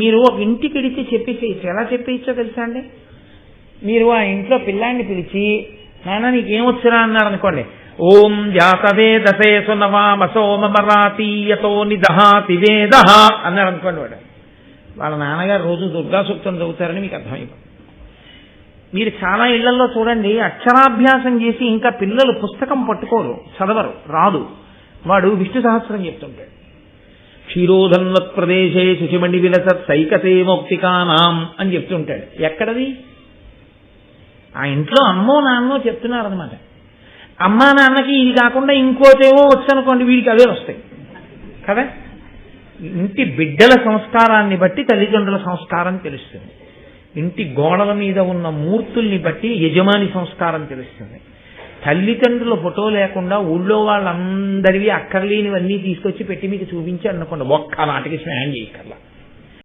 మీరు ఒక ఇంటికి ఇడిచి చెప్పేసేయచ్చు. ఎలా చెప్పేయచ్చో తెలుసా అండి? మీరు ఆ ఇంట్లో పిల్లాన్ని పిలిచి, నాన్న నీకేమొచ్చురా అన్నారు అనుకోండి, ఓం జాతవేదసే సునవామసోమరాతీయతో నిదహాతి వేద అన్నారు అనుకోండి. వాళ్ళ నాన్నగారు రోజు దుర్గా సూక్తం చదువుతారని మీకు అర్థమైపోతుంది. మీరు చాలా ఇళ్లలో చూడండి, అక్షరాభ్యాసం చేసి ఇంకా పిల్లలు పుస్తకం పట్టుకోరు, చదవరు, రాదు. వాడు విష్ణు సహస్రం చెప్తుంటాడు. క్షీరోధన్వత్ ప్రదేశే శుచిమణి విలసత్ సైకతే మౌక్తికానాం అని చెప్తుంటాడు. ఎక్కడది? ఆ ఇంట్లో అమ్మో నాన్నో చెప్తున్నారనమాట. అమ్మా నాన్నకి ఇది కాకుండా ఇంకోటేవో వచ్చనుకోండి, వీడికి అవే వస్తాయి కదా. ఇంటి బిడ్డల సంస్కారాన్ని బట్టి తల్లిదండ్రుల సంస్కారం తెలుస్తుంది. ఇంటి గోడల మీద ఉన్న మూర్తుల్ని బట్టి యజమాని సంస్కారం తెలుస్తుంది. తల్లిదండ్రుల ఫోటో లేకుండా ఊళ్ళో వాళ్ళందరివి అక్కర్లేనివన్నీ తీసుకొచ్చి పెట్టి మీకు చూపించారు అనుకోండి, ఒక్క నాటికి స్నానం చేయక్కర్లా.